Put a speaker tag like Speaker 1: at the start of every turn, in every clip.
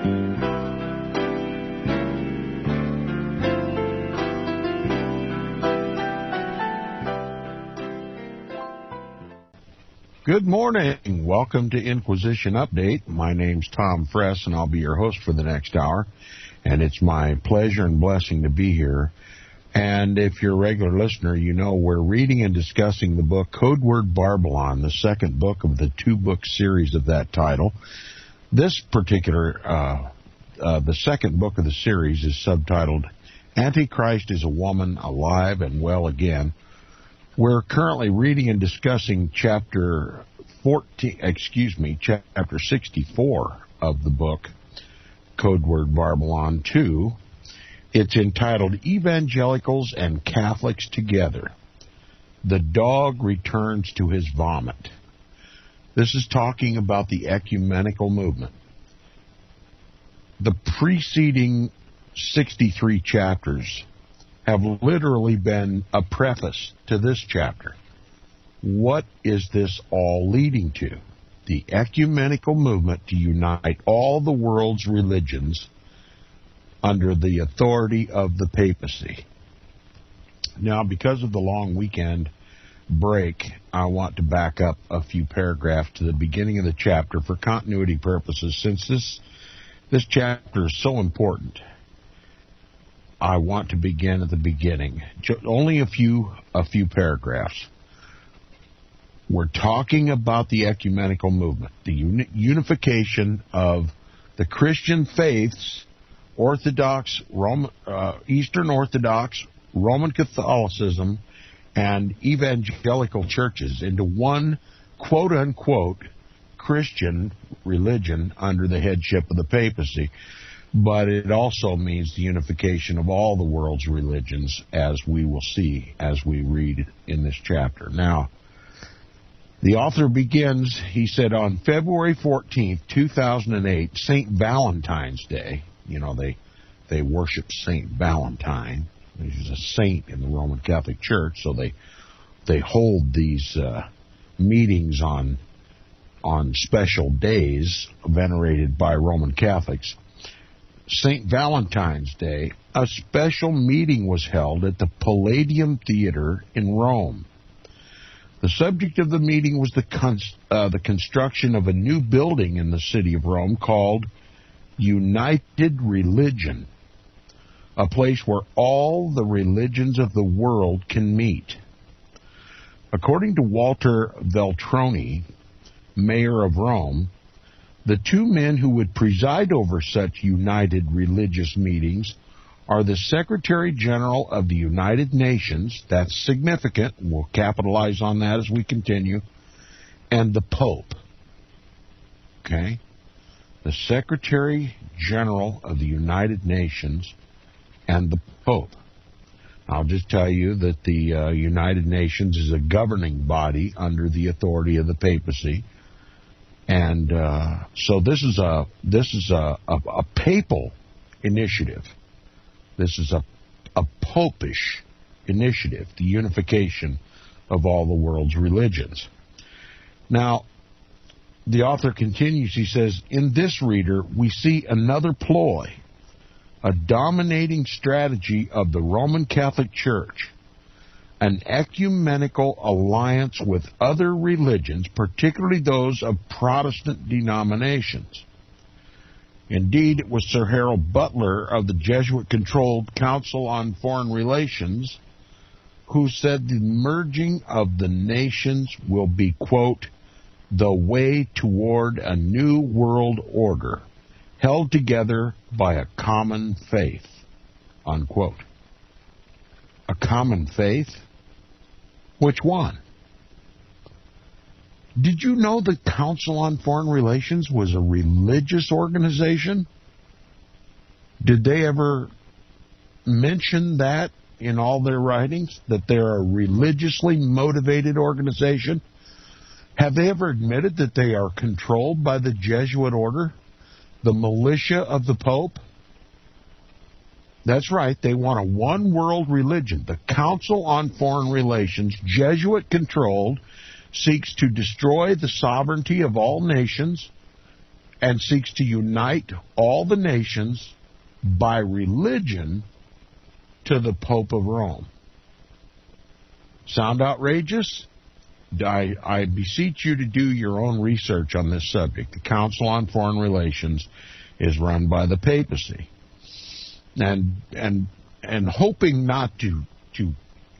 Speaker 1: Good morning. Welcome to Inquisition Update. My name's Tom Fress, and I'll be your host for the next hour. And it's my pleasure and blessing to be here. And if you're a regular listener, you know we're reading and discussing the book Codeword Barbelon, the second book of the two-book series of that title. This particular, the second book of the series is subtitled Antichrist is a Woman, Alive and Well Again. We're currently reading and discussing chapter 64 of the book, Codeword Barbelon 2. It's entitled Evangelicals and Catholics Together. The Dog Returns to His Vomit. This is talking about the ecumenical movement. The preceding 63 chapters have literally been a preface to this chapter. What is this all leading to? The ecumenical movement to unite all the world's religions under the authority of the papacy. Now, because of the long weekend break, I want to back up a few paragraphs to the beginning of the chapter for continuity purposes, since this chapter is so important. I want to begin at the beginning. Only a few paragraphs. We're talking about the ecumenical movement, the unification of the Christian faiths, Orthodox, Eastern Orthodox, Roman Catholicism, and evangelical churches into one quote-unquote Christian religion under the headship of the papacy. But it also means the unification of all the world's religions, as we will see as we read in this chapter. Now, the author begins, he said, on February 14th, 2008, St. Valentine's Day. You know, they worship St. Valentine. He's a saint in the Roman Catholic Church, so they hold these meetings on special days venerated by Roman Catholics. St. Valentine's Day, a special meeting was held at the Palladium Theater in Rome. The subject of the meeting was the construction of a new building in the city of Rome called United Religion, a place where all the religions of the world can meet. According to Walter Veltroni, mayor of Rome, the two men who would preside over such united religious meetings are the Secretary General of the United Nations, that's significant, we'll capitalize on that as we continue, and the Pope. Okay? The Secretary General of the United Nations and the Pope. I'll just tell you that the United Nations is a governing body under the authority of the papacy. And so this is a papal initiative. This is a popish initiative, the unification of all the world's religions. Now, the author continues, he says, in this reader, we see another ploy, a dominating strategy of the Roman Catholic Church, an ecumenical alliance with other religions, particularly those of Protestant denominations. Indeed, it was Sir Harold Butler of the Jesuit-controlled Council on Foreign Relations who said the merging of the nations will be, quote, the way toward a new world order held together by a common faith, unquote. A common faith? Which one? Did you know the Council on Foreign Relations was a religious organization? Did they ever mention that in all their writings, that they're a religiously motivated organization? Have they ever admitted that they are controlled by the Jesuit order, the militia of the Pope? That's right, they want a one-world religion. The Council on Foreign Relations, Jesuit-controlled, seeks to destroy the sovereignty of all nations and seeks to unite all the nations by religion to the Pope of Rome. Sound outrageous? I beseech you to do your own research on this subject. The Council on Foreign Relations is run by the Papacy. And hoping not to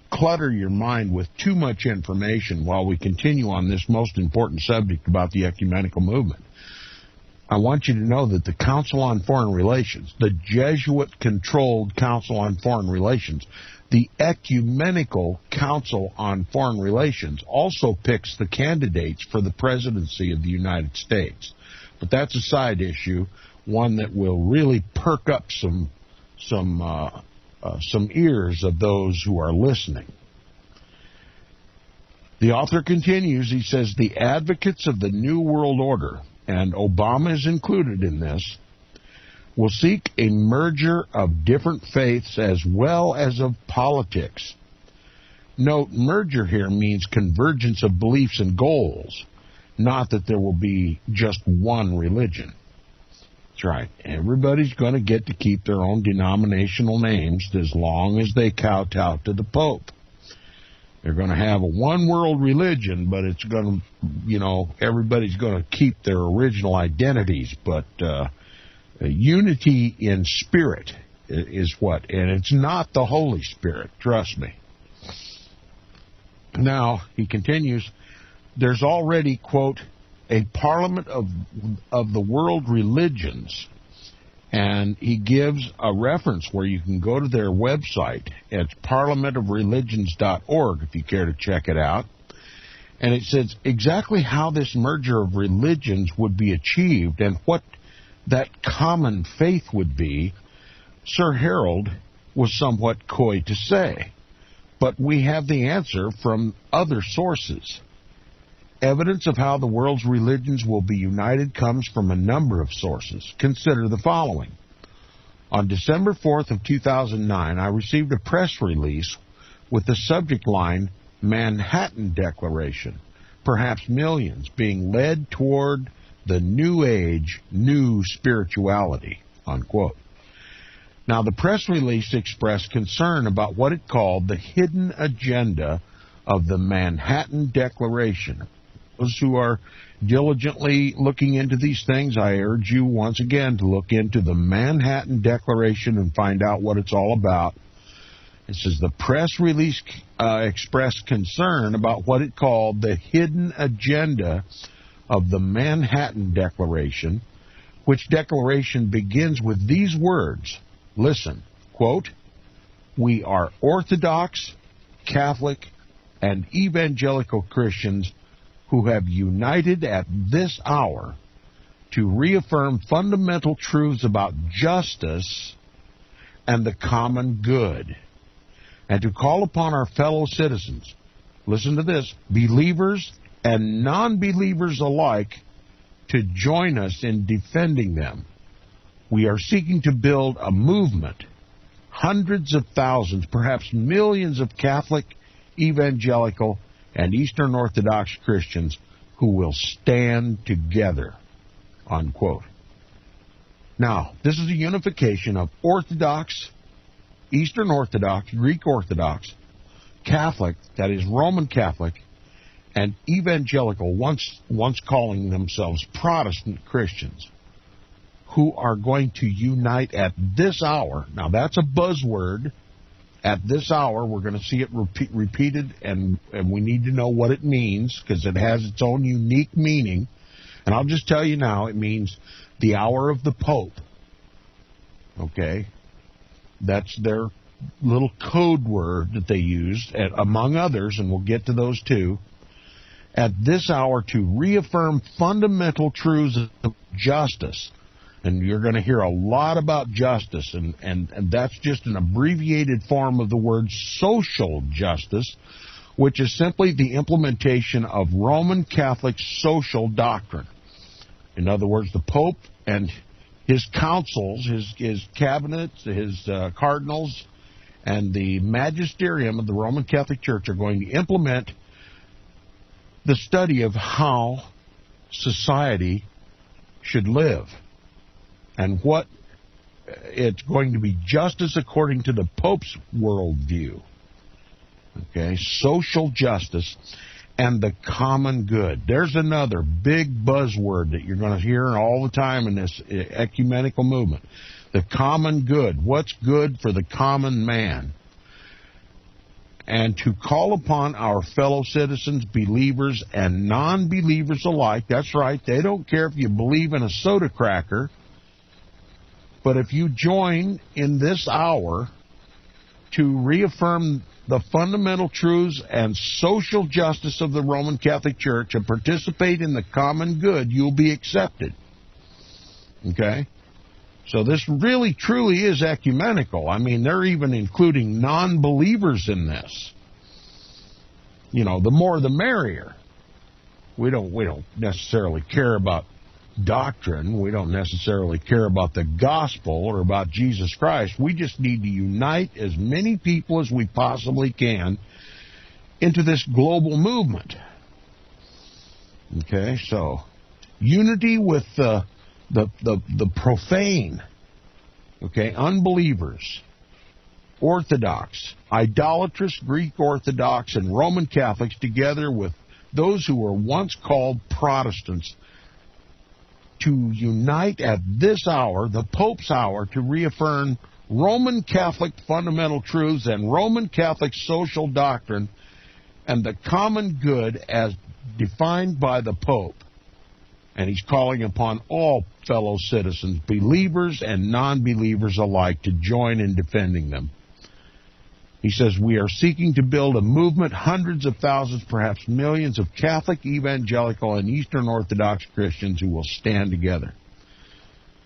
Speaker 1: clutter your mind with too much information while we continue on this most important subject about the ecumenical movement, I want you to know that the Council on Foreign Relations, the Jesuit-controlled Council on Foreign Relations, the Ecumenical Council on Foreign Relations also picks the candidates for the presidency of the United States. But that's a side issue, one that will really perk up some ears of those who are listening. The author continues, he says, the advocates of the New World Order, and Obama is included in this, will seek a merger of different faiths as well as of politics. Note, merger here means convergence of beliefs and goals, not that there will be just one religion. That's right. Everybody's going to get to keep their own denominational names as long as they kowtow to the Pope. They're going to have a one-world religion, but it's going to, everybody's going to keep their original identities, but unity in spirit is what, and it's not the Holy Spirit, trust me. Now, he continues, there's already, quote, a parliament of the world religions, and he gives a reference where you can go to their website. It's parliamentofreligions.org if you care to check it out. And it says exactly how this merger of religions would be achieved and what that common faith would be. Sir Harold was somewhat coy to say, but we have the answer from other sources. Evidence of how the world's religions will be united comes from a number of sources. Consider the following. On December 4th of 2009, I received a press release with the subject line, Manhattan Declaration, perhaps millions being led toward the new age, new spirituality, unquote. Now, the press release expressed concern about what it called the hidden agenda of the Manhattan Declaration. Those who are diligently looking into these things, I urge you once again to look into the Manhattan Declaration and find out what it's all about. It says the press release expressed concern about what it called the hidden agenda of the Manhattan Declaration, which declaration begins with these words. Listen, quote, we are Orthodox, Catholic, and evangelical Christians who have united at this hour to reaffirm fundamental truths about justice and the common good, and to call upon our fellow citizens, listen to this, believers and non-believers alike, to join us in defending them. We are seeking to build a movement, hundreds of thousands, perhaps millions of Catholic, evangelical, and Eastern Orthodox Christians who will stand together, unquote. Now, this is a unification of Orthodox, Eastern Orthodox, Greek Orthodox, Catholic, that is Roman Catholic, and evangelical, once calling themselves Protestant Christians, who are going to unite at this hour. Now, that's a buzzword. At this hour, we're going to see it repeated, and we need to know what it means, because it has its own unique meaning. And I'll just tell you now, it means the hour of the Pope. Okay? That's their little code word that they use, among others, and we'll get to those too. At this hour, to reaffirm fundamental truths of justice. And you're going to hear a lot about justice, and that's just an abbreviated form of the word social justice, which is simply the implementation of Roman Catholic social doctrine. In other words, the Pope and his councils, his cabinets, his cardinals, and the magisterium of the Roman Catholic Church are going to implement the study of how society should live, and what it's going to be justice according to the Pope's worldview. Okay, social justice and the common good. There's another big buzzword that you're going to hear all the time in this ecumenical movement. The common good. What's good for the common man? And to call upon our fellow citizens, believers and non-believers alike. That's right, they don't care if you believe in a soda cracker, but if you join in this hour to reaffirm the fundamental truths and social justice of the Roman Catholic Church and participate in the common good, you'll be accepted. Okay? So this really, truly is ecumenical. I mean, they're even including non-believers in this. You know, the more the merrier. We don't necessarily care about doctrine. We don't necessarily care about the gospel or about Jesus Christ. We just need to unite as many people as we possibly can into this global movement. Okay, so unity with the profane, okay, unbelievers, Orthodox, idolatrous Greek Orthodox and Roman Catholics, together with those who were once called Protestants, to unite at this hour, the Pope's hour, to reaffirm Roman Catholic fundamental truths and Roman Catholic social doctrine and the common good as defined by the Pope. And he's calling upon all fellow citizens, believers and non-believers alike, to join in defending them. He says, we are seeking to build a movement, hundreds of thousands, perhaps millions of Catholic, evangelical, and Eastern Orthodox Christians who will stand together.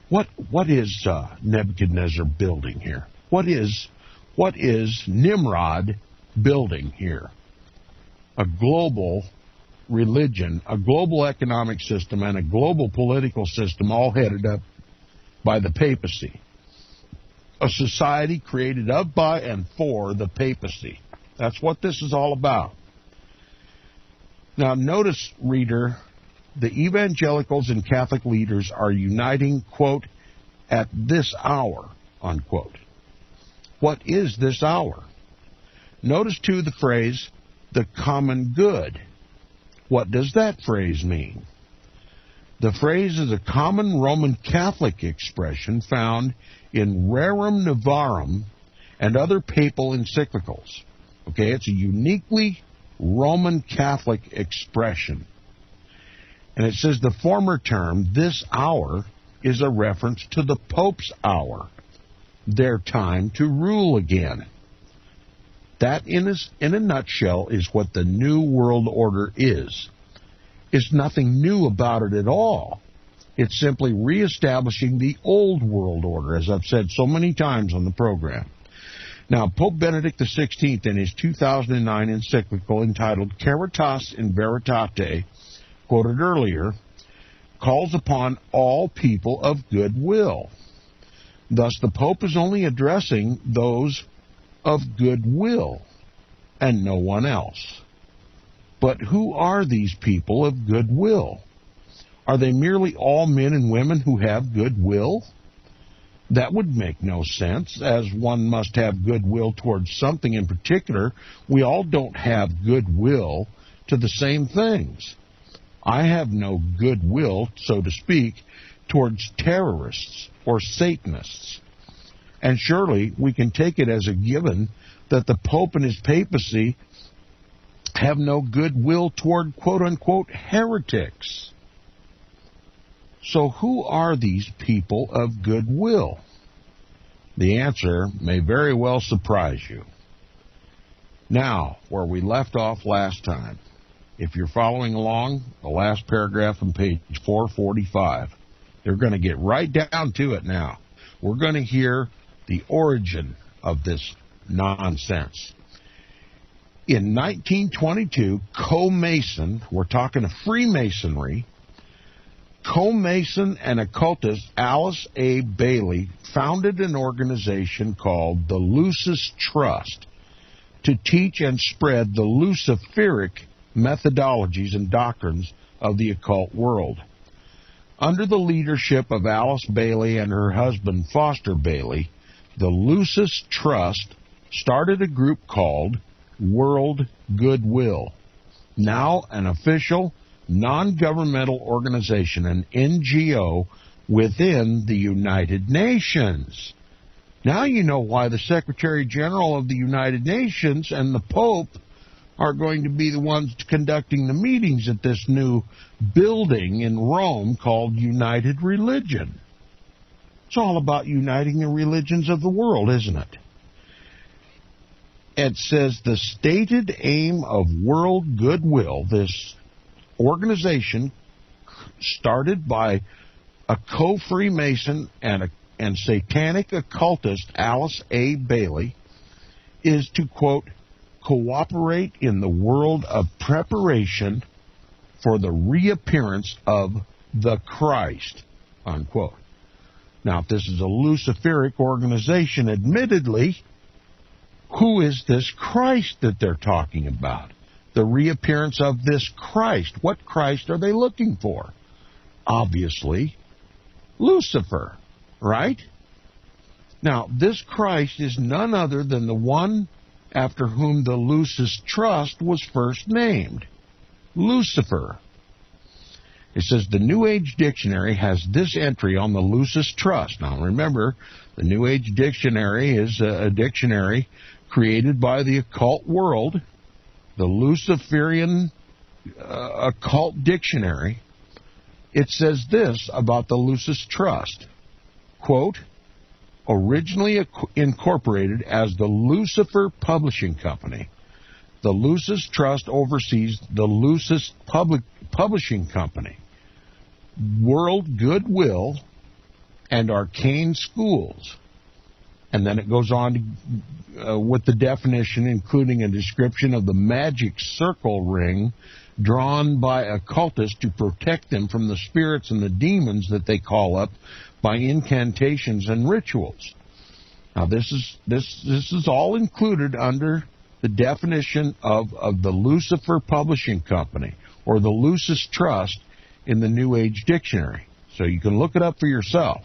Speaker 1: What is Nebuchadnezzar building here? What is Nimrod building here? A global religion, a global economic system, and a global political system, all headed up by the papacy. A society created of, by, and for the papacy. That's what this is all about. Now, notice, reader, the evangelicals and Catholic leaders are uniting, quote, at this hour, unquote. What is this hour? Notice, too, the phrase, the common good. What does that phrase mean? The phrase is a common Roman Catholic expression found in Rerum Novarum and other papal encyclicals. Okay, it's a uniquely Roman Catholic expression. And it says the former term, this hour, is a reference to the Pope's hour, their time to rule again. That, in a nutshell, is what the New World Order is. It's nothing new about it at all. It's simply reestablishing the old world order, as I've said so many times on the program. Now, Pope Benedict XVI, in his 2009 encyclical entitled Caritas in Veritate, quoted earlier, calls upon all people of goodwill. Thus, the Pope is only addressing those of goodwill and no one else. But who are these people of goodwill? Are they merely all men and women who have goodwill? That would make no sense, as one must have goodwill towards something in particular. We all don't have goodwill to the same things. I have no goodwill, so to speak, towards terrorists or Satanists. And surely we can take it as a given that the Pope and his papacy have no goodwill toward quote-unquote heretics. So who are these people of goodwill? The answer may very well surprise you. Now, where we left off last time, if you're following along, the last paragraph on page 445, they're going to get right down to it now. We're going to hear the origin of this nonsense. In 1922, co-Mason, we're talking of Freemasonry, co-Mason and occultist Alice A. Bailey founded an organization called the Lucis Trust to teach and spread the Luciferic methodologies and doctrines of the occult world. Under the leadership of Alice Bailey and her husband Foster Bailey, the Lucis Trust started a group called World Goodwill, now an official non-governmental organization, an NGO within the United Nations. Now you know why the Secretary General of the United Nations and the Pope are going to be the ones conducting the meetings at this new building in Rome called United Religion. It's all about uniting the religions of the world, isn't it? It says the stated aim of World Goodwill, this organization started by a co-Freemason and satanic occultist Alice A. Bailey, is to, quote, cooperate in the world of preparation for the reappearance of the Christ, unquote. Now, if this is a Luciferic organization, admittedly, who is this Christ that they're talking about? The reappearance of this Christ. What Christ are they looking for? Obviously, Lucifer, right? Now, this Christ is none other than the one after whom the Lucis Trust was first named, Lucifer. It says the New Age Dictionary has this entry on the Lucis Trust. Now, remember, the New Age Dictionary is a dictionary created by the occult world, the Luciferian Occult Dictionary. It says this about the Lucis Trust, quote, originally incorporated as the Lucifer Publishing Company. The Lucis Trust oversees the Lucis Publishing Company, World Goodwill, and Arcane Schools. And then it goes on with the definition, including a description of the magic circle ring drawn by occultists to protect them from the spirits and the demons that they call up by incantations and rituals. Now, this is all included under the definition of the Lucifer Publishing Company, or the Lucis Trust, in the New Age Dictionary. So you can look it up for yourself.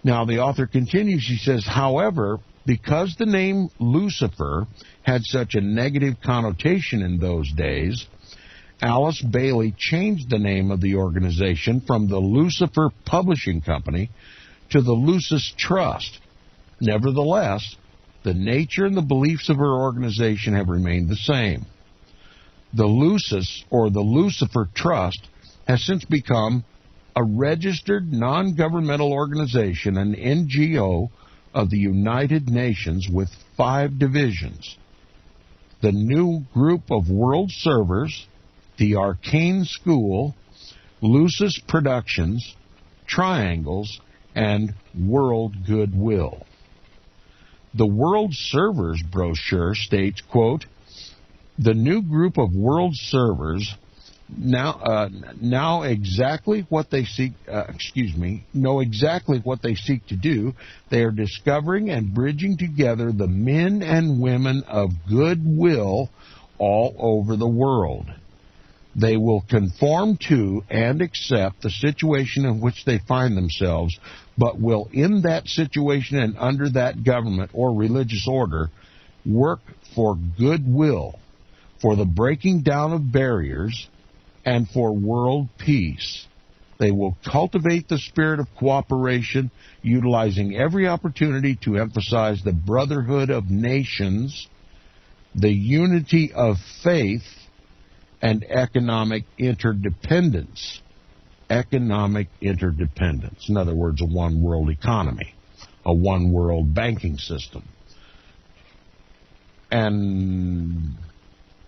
Speaker 1: Now, the author continues, he says, however, because the name Lucifer had such a negative connotation in those days, Alice Bailey changed the name of the organization from the Lucifer Publishing Company to the Lucis Trust. Nevertheless, the nature and the beliefs of her organization have remained the same. The Lucis, or the Lucifer Trust, has since become a registered non-governmental organization, an NGO of the United Nations with 5 divisions. The new group of world servers, the Arcane School, Lucis Productions, Triangles, and World Goodwill. The World Servers brochure states, quote, the new group of world servers know exactly what they seek to do. They are discovering and bridging together the men and women of goodwill all over the world. They will conform to and accept the situation in which they find themselves, but will, in that situation and under that government or religious order, work for goodwill, for the breaking down of barriers, and for world peace. They will cultivate the spirit of cooperation, utilizing every opportunity to emphasize the brotherhood of nations, the unity of faith, and economic interdependence. Economic interdependence. In other words, a one-world economy, a one-world banking system, and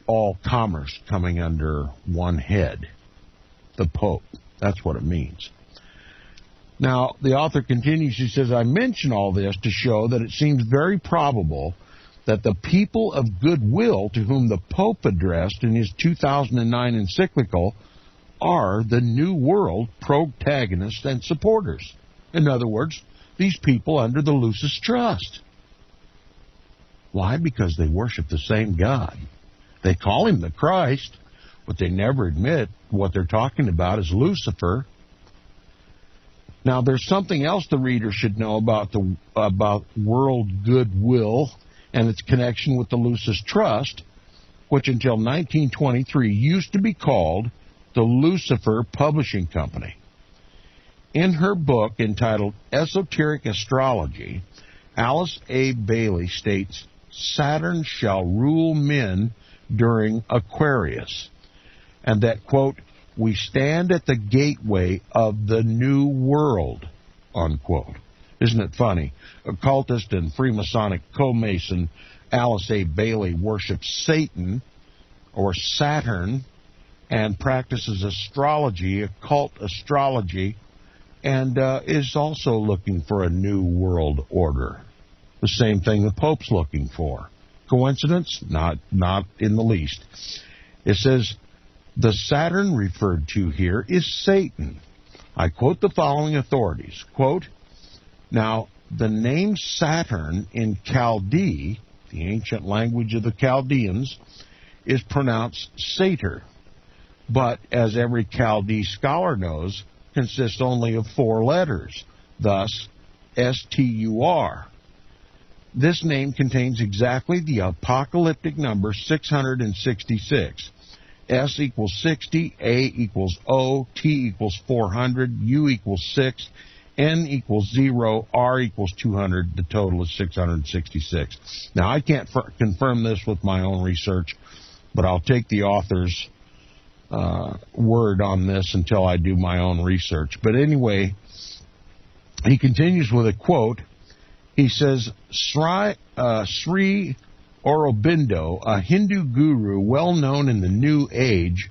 Speaker 1: all commerce coming under one head, the Pope. That's what it means. Now, the author continues, he says, I mention all this to show that it seems very probable that the people of goodwill to whom the Pope addressed in his 2009 encyclical are the New World protagonists and supporters. In other words, these people under the Lucis Trust. Why? Because they worship the same God. They call him the Christ, What they never admit, what they're talking about is Lucifer. Now, there's something else the reader should know about world goodwill and its connection with the Lucis Trust, which until 1923 used to be called the Lucifer Publishing Company. In her book entitled Esoteric Astrology, Alice A. Bailey states, Saturn shall rule men during Aquarius, and that, quote, we stand at the gateway of the new world, unquote. Isn't it funny? Occultist and Freemasonic co-mason Alice A. Bailey worships Satan, or Saturn, and practices astrology, occult astrology, and is also looking for a new world order. The same thing the Pope's looking for. Coincidence? Not in the least. It says, the Saturn referred to here is Satan. I quote the following authorities. Quote, now, the name Saturn in Chaldee, the ancient language of the Chaldeans, is pronounced Satyr, but as every Chaldee scholar knows, consists only of 4 letters, thus S-T-U-R. This name contains exactly the apocalyptic number 666. S equals 60, A equals O, T equals 400, U equals 6, N equals 0, R equals 200. The total is 666. Now, I can't confirm this with my own research, but I'll take the author's word on this until I do my own research. But anyway, he continues with a quote. He says, Sri Aurobindo, a Hindu guru well known in the New Age,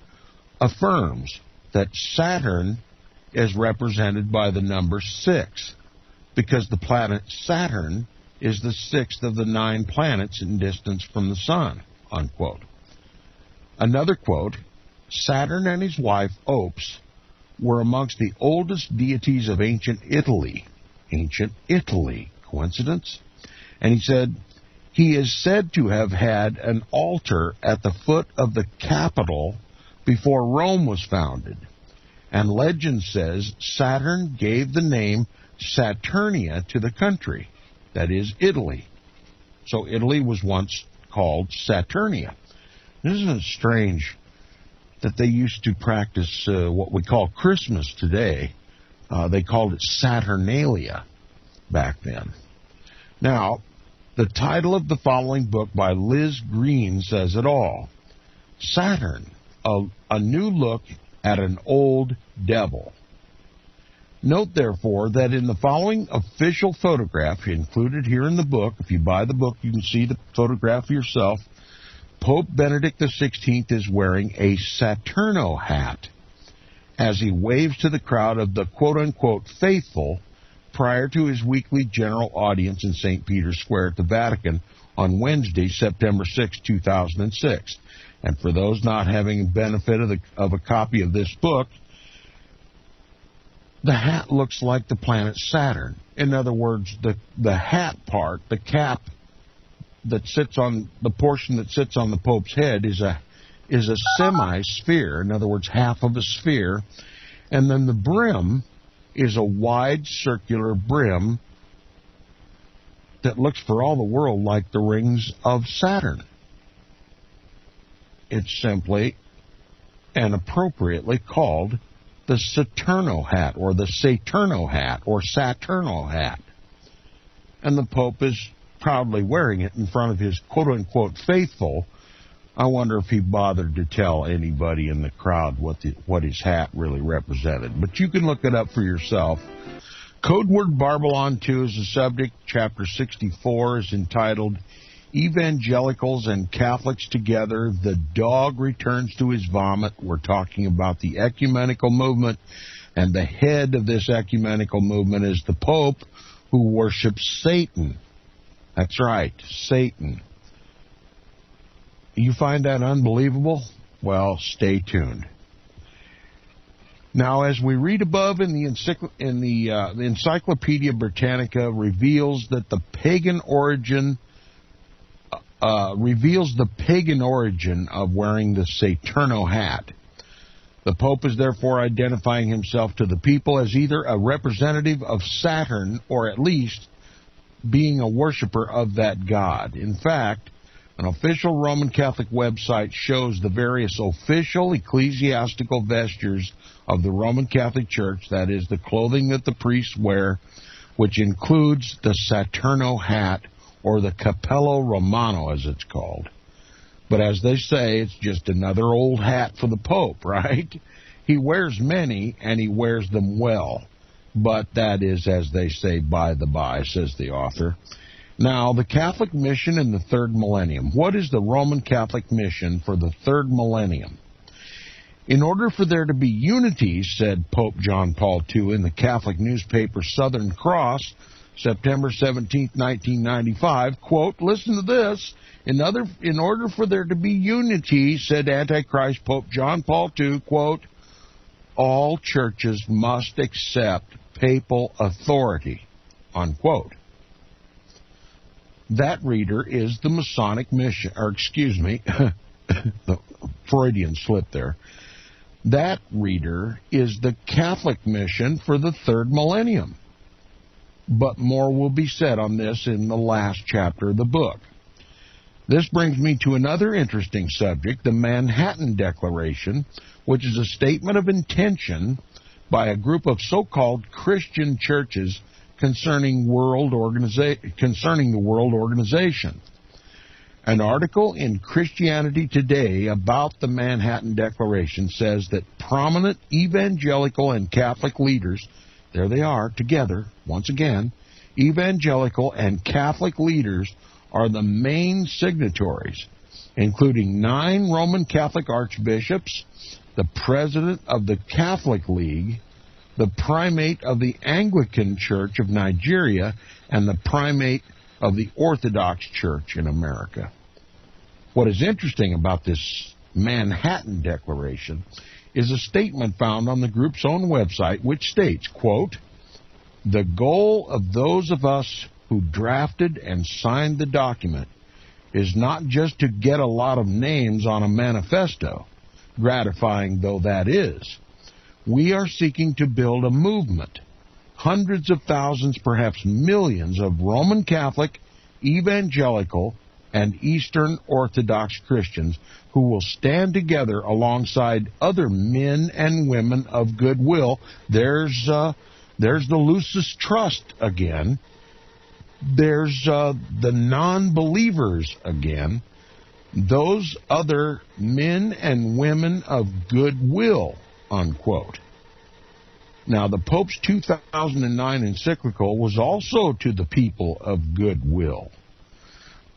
Speaker 1: affirms that Saturn is represented by the number 6 because the planet Saturn is the 6th of the 9 planets in distance from the Sun, unquote. Another quote, Saturn and his wife Ops were amongst the oldest deities of ancient Italy. Ancient Italy. Coincidence? And he said, he is said to have had an altar at the foot of the Capitol before Rome was founded. And legend says Saturn gave the name Saturnia to the country, that is, Italy. So Italy was once called Saturnia. Isn't it strange that they used to practice what we call Christmas today? They called it Saturnalia back then. Now, the title of the following book by Liz Green says it all. Saturn, a new look at an old devil. Note, therefore, that in the following official photograph included here in the book, if you buy the book, you can see the photograph yourself, Pope Benedict XVI is wearing a Saturno hat as he waves to the crowd of the quote-unquote faithful prior to his weekly general audience in St. Peter's Square at the Vatican on Wednesday, September 6, 2006. And for those not having benefit of a copy of this book, the hat looks like the planet Saturn. In other words, the hat part, the cap that sits on the portion that sits on the Pope's head is a semi-sphere. In other words, half of a sphere. And then the brim is a wide circular brim that looks for all the world like the rings of Saturn. It's simply and appropriately called the Saturno hat, or the Saturno hat, or Saturnal hat. And the Pope is proudly wearing it in front of his quote-unquote faithful. I wonder if he bothered to tell anybody in the crowd what his hat really represented. But you can look it up for yourself. Codeword Barbelon 2 is the subject. Chapter 64 is entitled Evangelicals and Catholics Together, the Dog Returns to His Vomit. We're talking about the ecumenical movement, and the head of this ecumenical movement is the Pope, who worships Satan. That's right, Satan. You find that unbelievable? Well, stay tuned. Now, as we read above in the Encyclopedia Britannica reveals that the pagan origin reveals the pagan origin of wearing the Saturno hat. The Pope is therefore identifying himself to the people as either a representative of Saturn or at least being a worshiper of that god. In fact, an official Roman Catholic website shows the various official ecclesiastical vestures of the Roman Catholic Church, that is, the clothing that the priests wear, which includes the Saturno hat, or the Cappello Romano, as it's called. But as they say, it's just another old hat for the Pope, right? He wears many, and he wears them well. But that is, as they say, by the by, says the author. Now, the Catholic mission in the third millennium. What is the Roman Catholic mission for the third millennium? In order for there to be unity, said Pope John Paul II in the Catholic newspaper Southern Cross, September 17, 1995, quote, listen to this, in order for there to be unity, said Antichrist Pope John Paul II, quote, all churches must accept papal authority, unquote. That reader is the Masonic mission, or excuse me, the Freudian slip there. That reader is the Catholic mission for the third millennium. But more will be said on this in the last chapter of the book. This brings me to another interesting subject, the Manhattan Declaration, which is a statement of intention by a group of so-called Christian churches concerning the world organization. An article in Christianity Today about the Manhattan Declaration says that prominent evangelical and Catholic leaders, there they are together, once again, evangelical and Catholic leaders are the main signatories, including 9 Roman Catholic archbishops, the president of the Catholic League, the primate of the Anglican Church of Nigeria, and the primate of the Orthodox Church in America. What is interesting about this Manhattan Declaration is a statement found on the group's own website which states, quote, the goal of those of us who drafted and signed the document is not just to get a lot of names on a manifesto, gratifying though that is. We are seeking to build a movement, hundreds of thousands, perhaps millions of Roman Catholic, evangelical, and Eastern Orthodox Christians who will stand together alongside other men and women of goodwill. There's the Lucis Trust again. There's the non-believers again. Those other men and women of goodwill, unquote. Now, the Pope's 2009 encyclical was also to the people of goodwill.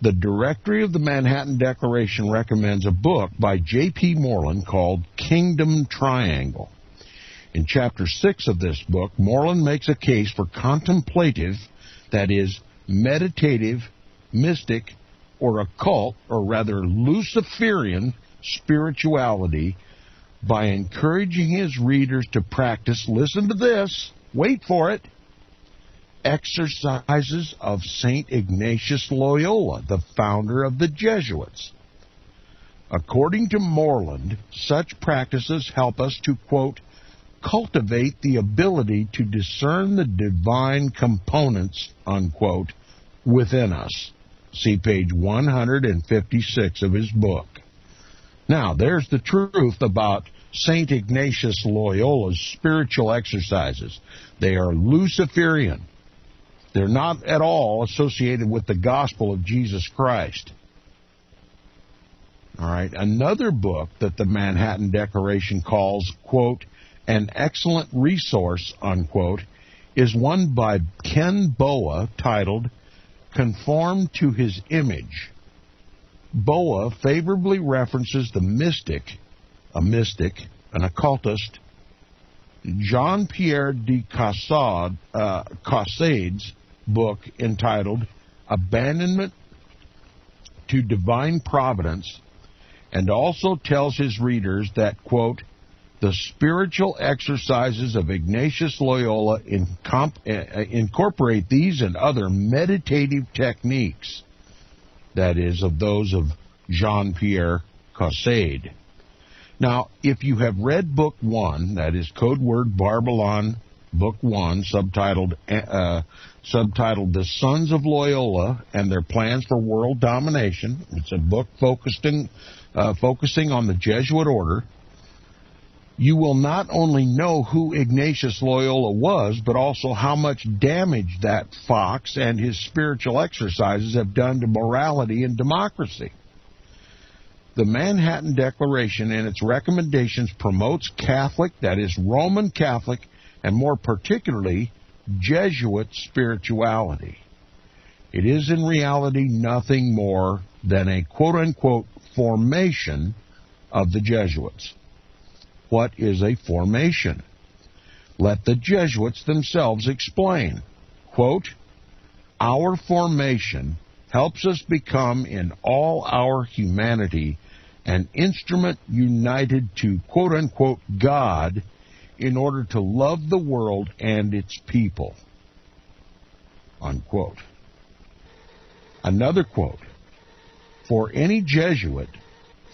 Speaker 1: The Directory of the Manhattan Declaration recommends a book by J.P. Moreland called Kingdom Triangle. In Chapter 6 of this book, Moreland makes a case for contemplative, that is, meditative, mystic, or occult, or rather Luciferian spirituality by encouraging his readers to practice, listen to this, wait for it, exercises of St. Ignatius Loyola, the founder of the Jesuits. According to Moreland, such practices help us to, quote, cultivate the ability to discern the divine components, unquote, within us. See page 156 of his book. Now, there's the truth about St. Ignatius Loyola's spiritual exercises. They are Luciferian. They're not at all associated with the gospel of Jesus Christ. All right, another book that the Manhattan Declaration calls, quote, an excellent resource, unquote, is one by Ken Boa titled Conform to His Image. Boa favorably references the mystic, an occultist, Jean-Pierre de Caussade's book entitled Abandonment to Divine Providence, and also tells his readers that, quote, the spiritual exercises of Ignatius Loyola incorporate these and other meditative techniques. that is, of those of Jean-Pierre Caussade. Now, if you have read Book 1, that is Codeword Barbelon, Book 1, subtitled The Sons of Loyola and Their Plans for World Domination, it's a book focusing on the Jesuit order, you will not only know who Ignatius Loyola was, but also how much damage that fox and his spiritual exercises have done to morality and democracy. The Manhattan Declaration and its recommendations promotes Catholic, that is Roman Catholic, and more particularly Jesuit spirituality. It is in reality nothing more than a quote-unquote formation of the Jesuits. What is a formation? Let the Jesuits themselves explain. Quote, our formation helps us become in all our humanity an instrument united to quote-unquote God in order to love the world and its people. Unquote. Another quote, for any Jesuit,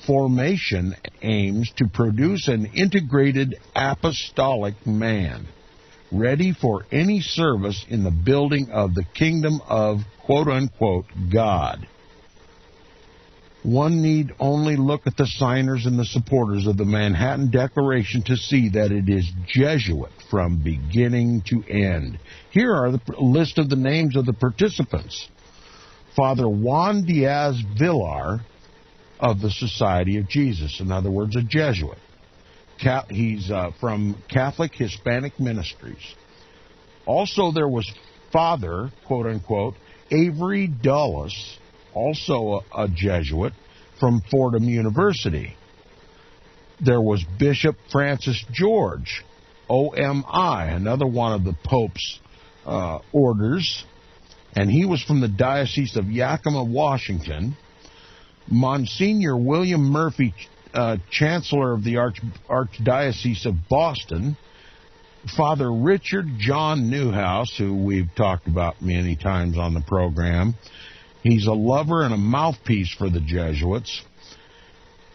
Speaker 1: formation aims to produce an integrated apostolic man, ready for any service in the building of the kingdom of quote-unquote God. One need only look at the signers and the supporters of the Manhattan Declaration to see that it is Jesuit from beginning to end. Here are the list of the names of the participants. Father Juan Diaz Villar of the Society of Jesus, in other words, a Jesuit. He's from Catholic Hispanic Ministries. Also, there was Father, quote-unquote, Avery Dulles, also a Jesuit, from Fordham University. There was Bishop Francis George, OMI, another one of the Pope's orders, and he was from the Diocese of Yakima, Washington. Monsignor William Murphy, Chancellor of the Archdiocese of Boston. Father Richard John Newhouse, who we've talked about many times on the program. He's a lover and a mouthpiece for the Jesuits.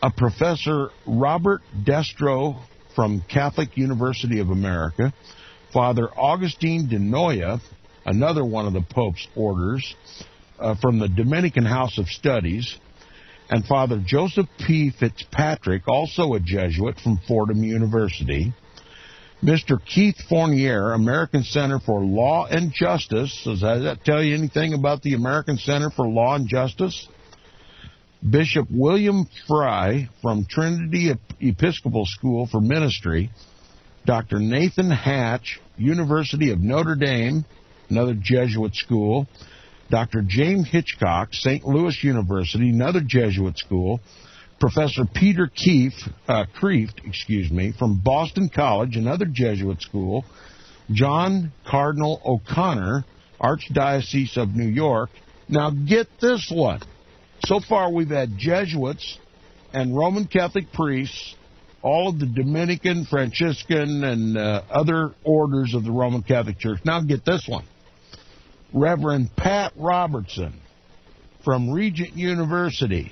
Speaker 1: A Professor Robert Destro from Catholic University of America. Father Augustine de Noia, another one of the Pope's orders, from the Dominican House of Studies. And Father Joseph P. Fitzpatrick, also a Jesuit from Fordham University. Mr. Keith Fournier, American Center for Law and Justice. Does that tell you anything about the American Center for Law and Justice? Bishop William Fry from Trinity Episcopal School for Ministry. Dr. Nathan Hatch, University of Notre Dame, another Jesuit school. Dr. James Hitchcock, St. Louis University, another Jesuit school. Professor Peter Kreeft, from Boston College, another Jesuit school. John Cardinal O'Connor, Archdiocese of New York. Now get this one. So far we've had Jesuits and Roman Catholic priests, all of the Dominican, Franciscan, and other orders of the Roman Catholic Church. Now get this one. Reverend Pat Robertson from Regent University.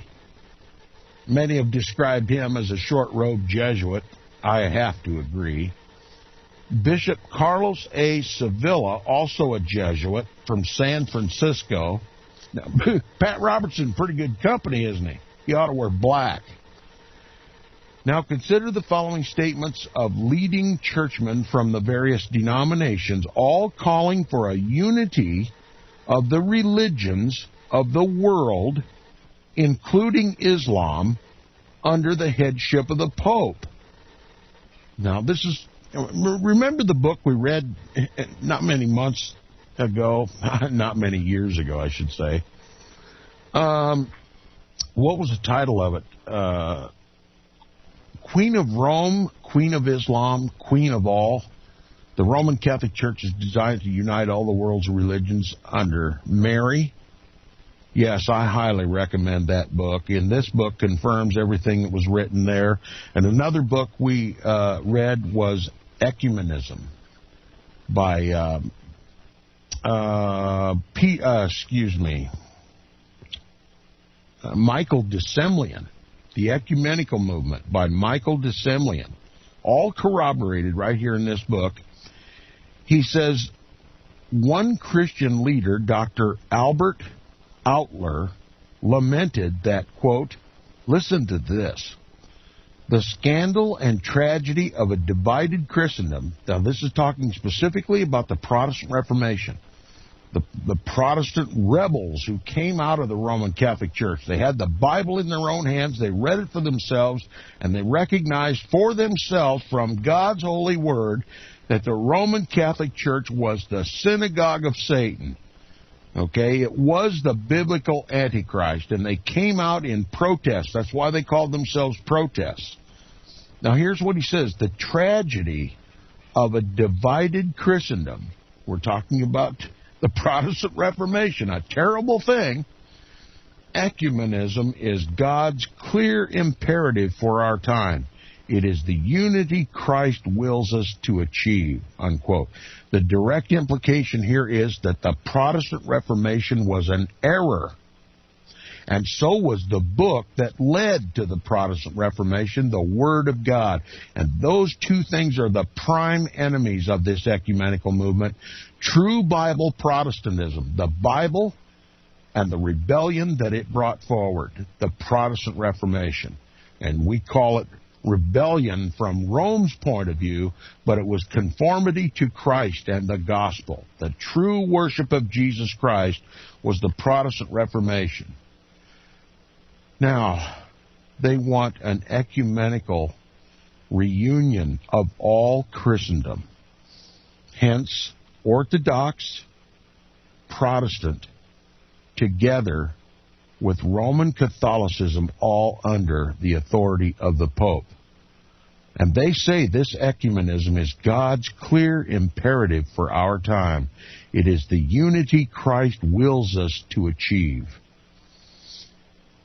Speaker 1: Many have described him as a short-robed Jesuit. I have to agree. Bishop Carlos A. Sevilla, also a Jesuit from San Francisco. Now, Pat Robertson, pretty good company, isn't he? He ought to wear black. Now consider the following statements of leading churchmen from the various denominations, all calling for a unity of the religions of the world, including Islam, under the headship of the Pope. Now this is, remember the book we read not many months ago, not many years ago, I should say. What was the title of it? Queen of Rome, Queen of Islam, Queen of all. The Roman Catholic Church is designed to unite all the world's religions under Mary. Yes, I highly recommend that book. And this book confirms everything that was written there. And another book we read was Ecumenism by, Michael de Semlyen, The Ecumenical Movement by Michael de Semlyen, all corroborated right here in this book. He says, one Christian leader, Dr. Albert Outler, lamented that, quote, listen to this, the scandal and tragedy of a divided Christendom. Now, this is talking specifically about the Protestant Reformation, the Protestant rebels who came out of the Roman Catholic Church. They had the Bible in their own hands, they read it for themselves, and they recognized for themselves from God's holy word that the Roman Catholic Church was the synagogue of Satan. Okay, it was the biblical Antichrist, and they came out in protest. That's why they called themselves protests. Now, here's what he says. The tragedy of a divided Christendom. We're talking about the Protestant Reformation, a terrible thing. Ecumenism is God's clear imperative for our time. It is the unity Christ wills us to achieve, unquote. The direct implication here is that the Protestant Reformation was an error. And so was the book that led to the Protestant Reformation, the Word of God. And those two things are the prime enemies of this ecumenical movement. True Bible Protestantism, the Bible and the rebellion that it brought forward, the Protestant Reformation. And we call it rebellion from Rome's point of view, but it was conformity to Christ and the gospel. The true worship of Jesus Christ was the Protestant Reformation. Now, they want an ecumenical reunion of all Christendom. Hence, Orthodox, Protestant, together with Roman Catholicism, all under the authority of the Pope. And they say this ecumenism is God's clear imperative for our time. It is the unity Christ wills us to achieve.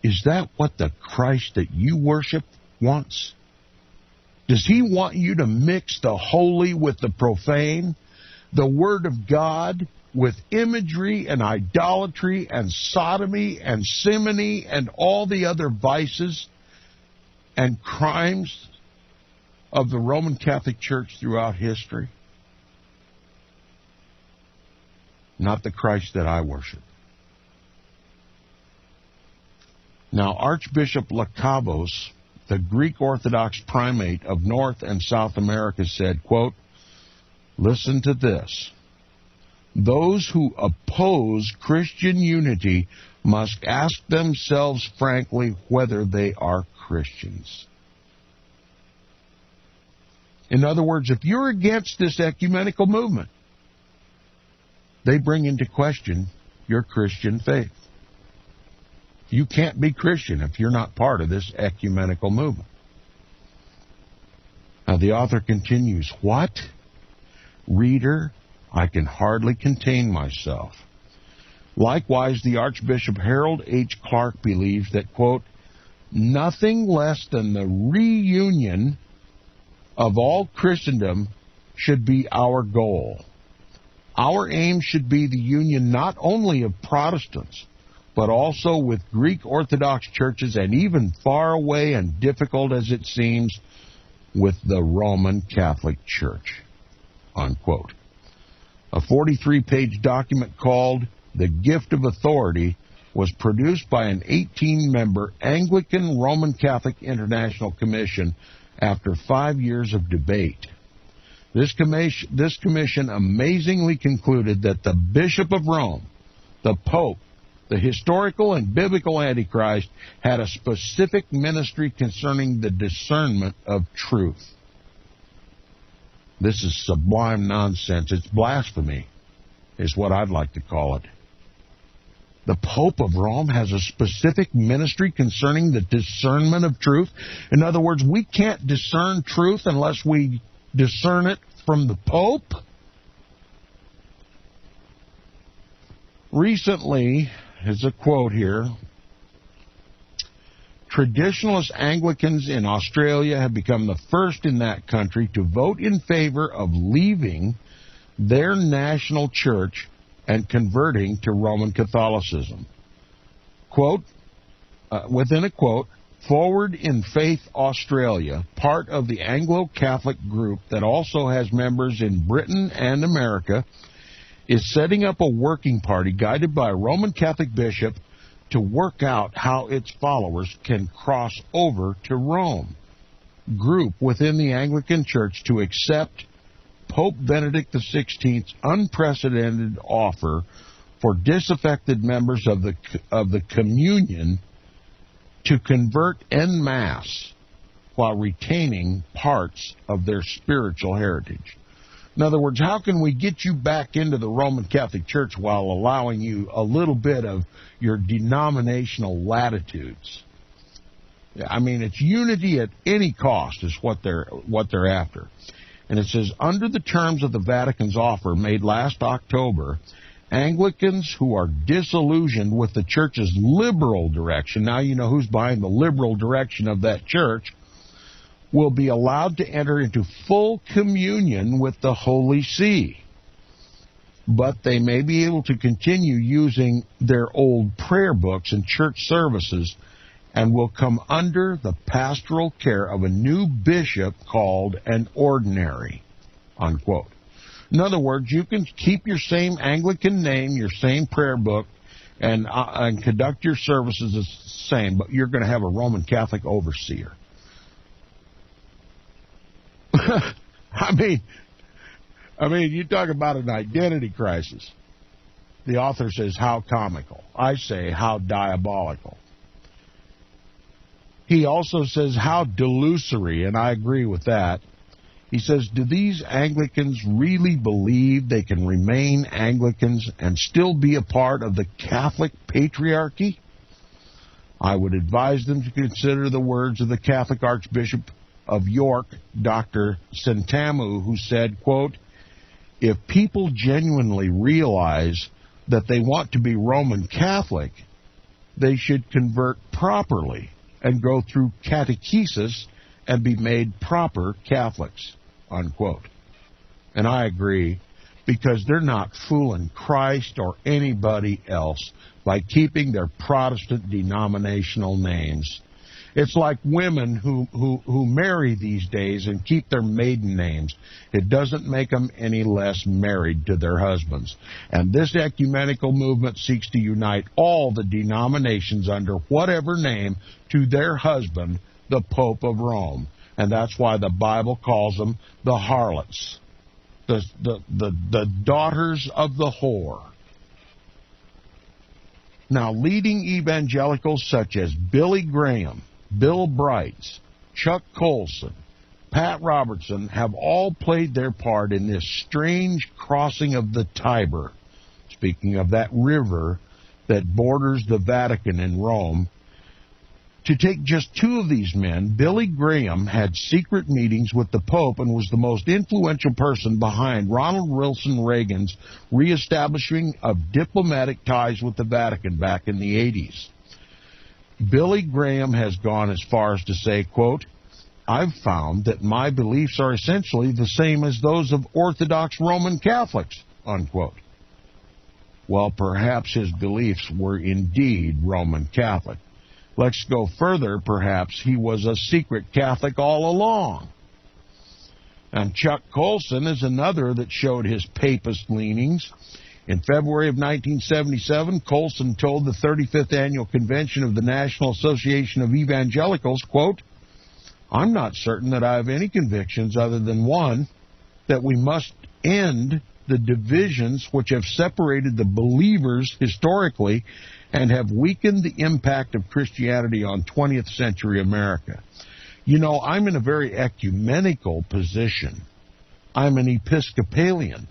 Speaker 1: Is that what the Christ that you worship wants? Does he want you to mix the holy with the profane, the Word of God with imagery and idolatry and sodomy and simony and all the other vices and crimes of the Roman Catholic Church throughout history? Not the Christ that I worship. Now, Archbishop Lakavos, the Greek Orthodox primate of North and South America, said, quote, listen to this. Those who oppose Christian unity must ask themselves frankly whether they are Christians. In other words, if you're against this ecumenical movement, they bring into question your Christian faith. You can't be Christian if you're not part of this ecumenical movement. Now the author continues, what? Reader, I can hardly contain myself. Likewise, the Archbishop Harold H. Clark believes that, quote, nothing less than the reunion of all Christendom should be our goal. Our aim should be the union not only of Protestants, but also with Greek Orthodox churches, and even far away and difficult as it seems, with the Roman Catholic Church, unquote. A 43-page document called The Gift of Authority was produced by an 18-member Anglican Roman Catholic International Commission after 5 years of debate. This commission amazingly concluded that the Bishop of Rome, the Pope, the historical and biblical Antichrist, had a specific ministry concerning the discernment of truth. This is sublime nonsense. It's blasphemy, is what I'd like to call it. The Pope of Rome has a specific ministry concerning the discernment of truth. In other words, we can't discern truth unless we discern it from the Pope. Recently, here's a quote here, traditionalist Anglicans in Australia have become the first in that country to vote in favor of leaving their national church and converting to Roman Catholicism. Quote, within a quote, Forward in Faith Australia, part of the Anglo-Catholic group that also has members in Britain and America, is setting up a working party guided by a Roman Catholic bishop to work out how its followers can cross over to Rome. Group within the Anglican Church to accept Pope Benedict XVI's unprecedented offer for disaffected members of the communion to convert en masse while retaining parts of their spiritual heritage. In other words, how can we get you back into the Roman Catholic Church while allowing you a little bit of your denominational latitudes? I mean, it's unity at any cost is what they're after. And it says, under the terms of the Vatican's offer made last October, Anglicans who are disillusioned with the Church's liberal direction, now you know who's behind the liberal direction of that Church, will be allowed to enter into full communion with the Holy See. But they may be able to continue using their old prayer books and church services and will come under the pastoral care of a new bishop called an ordinary, unquote. In other words, you can keep your same Anglican name, your same prayer book, and conduct your services the same, but you're going to have a Roman Catholic overseer. I mean, you talk about an identity crisis. The author says, how comical. I say, how diabolical. He also says, how delusory, and I agree with that. He says, do these Anglicans really believe they can remain Anglicans and still be a part of the Catholic patriarchy? I would advise them to consider the words of the Catholic Archbishop of York, Dr. Sentamu, who said, quote, if people genuinely realize that they want to be Roman Catholic, they should convert properly and go through catechesis and be made proper Catholics, unquote. And I agree, because they're not fooling Christ or anybody else by keeping their Protestant denominational names. It's like women who marry these days and keep their maiden names. It doesn't make them any less married to their husbands. And this ecumenical movement seeks to unite all the denominations under whatever name to their husband, the Pope of Rome. And that's why the Bible calls them the harlots, the daughters of the whore. Now, leading evangelicals such as Billy Graham, Bill Brights, Chuck Colson, Pat Robertson have all played their part in this strange crossing of the Tiber, speaking of that river that borders the Vatican in Rome. To take just two of these men, Billy Graham had secret meetings with the Pope and was the most influential person behind Ronald Wilson Reagan's reestablishing of diplomatic ties with the Vatican back in the 80s. Billy Graham has gone as far as to say, quote, I've found that my beliefs are essentially the same as those of Orthodox Roman Catholics, unquote. Well, perhaps his beliefs were indeed Roman Catholic. Let's go further. Perhaps he was a secret Catholic all along. And Chuck Colson is another that showed his papist leanings. In February of 1977, Colson told the 35th Annual Convention of the National Association of Evangelicals, quote, I'm not certain that I have any convictions other than one, that we must end the divisions which have separated the believers historically and have weakened the impact of Christianity on 20th century America. You know, I'm in a very ecumenical position. I'm an Episcopalian.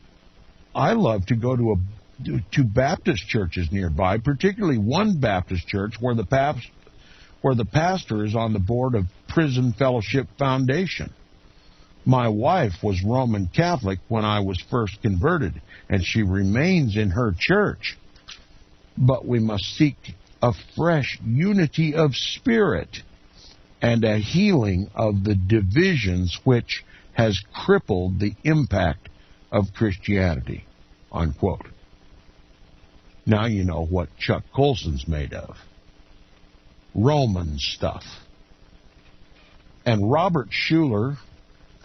Speaker 1: I love to go to Baptist churches nearby, particularly one Baptist church where the pastor is on the board of Prison Fellowship Foundation. My wife was Roman Catholic when I was first converted, and she remains in her church. But we must seek a fresh unity of spirit and a healing of the divisions which has crippled the impact of Christianity, unquote. Now you know what Chuck Colson's made of. Roman stuff. And Robert Schuller,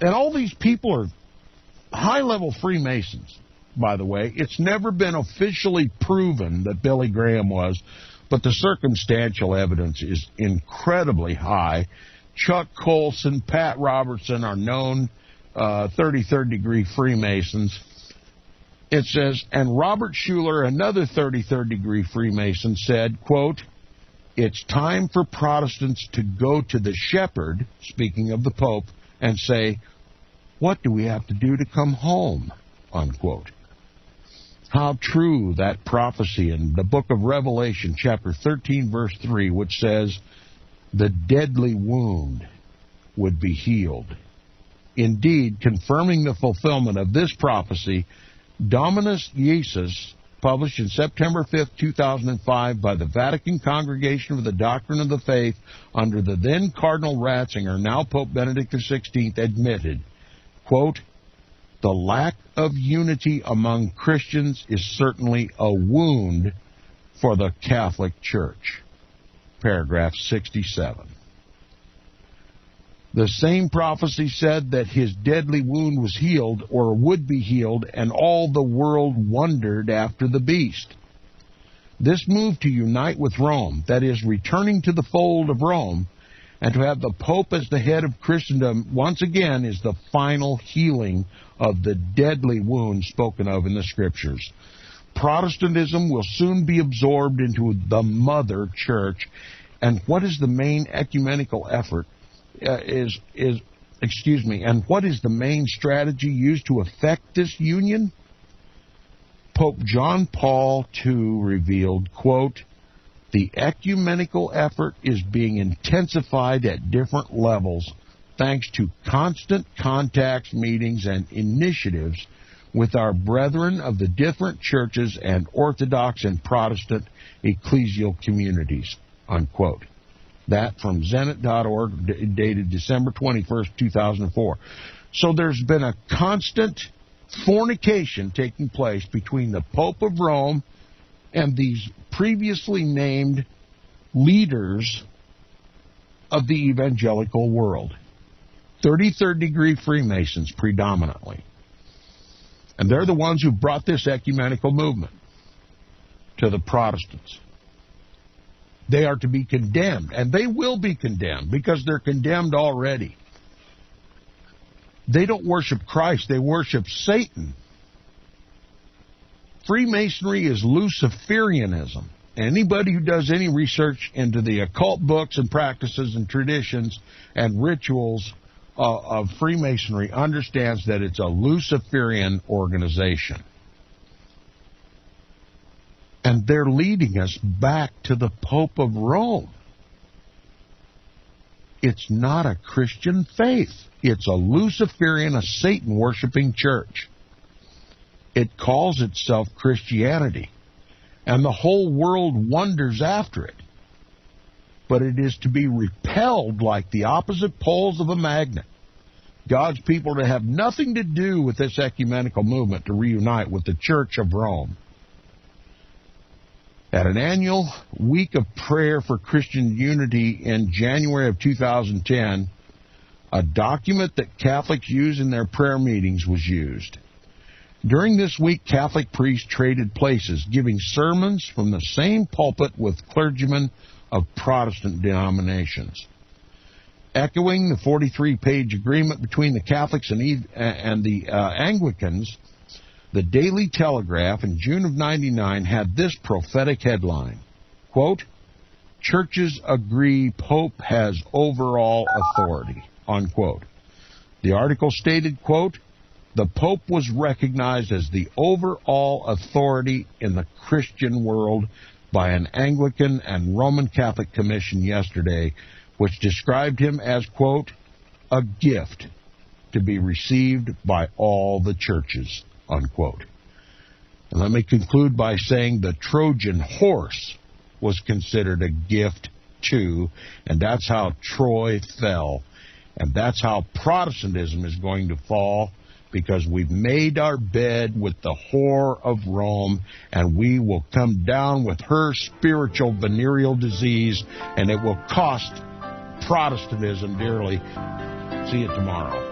Speaker 1: and all these people are high-level Freemasons, by the way. It's never been officially proven that Billy Graham was, but the circumstantial evidence is incredibly high. Chuck Colson, Pat Robertson are known 33rd degree Freemasons. It says, and Robert Schuller, another 33rd degree Freemason, said, quote, it's time for Protestants to go to the shepherd, speaking of the Pope, and say, what do we have to do to come home, unquote. How true that prophecy in the book of Revelation, chapter 13, verse 3, which says, the deadly wound would be healed. Indeed, confirming the fulfillment of this prophecy, Dominus Iesus, published in September 5, 2005 by the Vatican Congregation of the Doctrine of the Faith under the then Cardinal Ratzinger, now Pope Benedict XVI, admitted, quote, the lack of unity among Christians is certainly a wound for the Catholic Church. Paragraph 67. The same prophecy said that his deadly wound was healed, or would be healed, and all the world wondered after the beast. This move to unite with Rome, that is, returning to the fold of Rome, and to have the Pope as the head of Christendom, once again, is the final healing of the deadly wound spoken of in the Scriptures. Protestantism will soon be absorbed into the mother church, and what is the main ecumenical effort? And what is the main strategy used to effect this union? Pope John Paul II revealed, quote, the ecumenical effort is being intensified at different levels thanks to constant contacts, meetings, and initiatives with our brethren of the different churches and Orthodox and Protestant ecclesial communities, unquote. That from Zenit.org, dated December 21st, 2004. So there's been a constant fornication taking place between the Pope of Rome and these previously named leaders of the evangelical world. 33rd degree Freemasons predominantly. And they're the ones who brought this ecumenical movement to the Protestants. They are to be condemned, and they will be condemned because they're condemned already. They don't worship Christ, they worship Satan. Freemasonry is Luciferianism. Anybody who does any research into the occult books and practices and traditions and rituals of Freemasonry understands that it's a Luciferian organization. And they're leading us back to the Pope of Rome. It's not a Christian faith. It's a Luciferian, a Satan-worshiping church. It calls itself Christianity, and the whole world wonders after it. But it is to be repelled like the opposite poles of a magnet. God's people are to have nothing to do with this ecumenical movement to reunite with the Church of Rome. At an annual week of prayer for Christian unity in January of 2010, a document that Catholics use in their prayer meetings was used. During this week, Catholic priests traded places, giving sermons from the same pulpit with clergymen of Protestant denominations. Echoing the 43-page agreement between the Catholics and the Anglicans, the Daily Telegraph in June of '99 had this prophetic headline, quote, churches agree Pope has overall authority, unquote. The article stated, quote, the Pope was recognized as the overall authority in the Christian world by an Anglican and Roman Catholic commission yesterday, which described him as, quote, a gift to be received by all the churches, unquote. And let me conclude by saying the Trojan horse was considered a gift too, and that's how Troy fell, and that's how Protestantism is going to fall because we've made our bed with the whore of Rome, and we will come down with her spiritual venereal disease, and it will cost Protestantism dearly. See you tomorrow.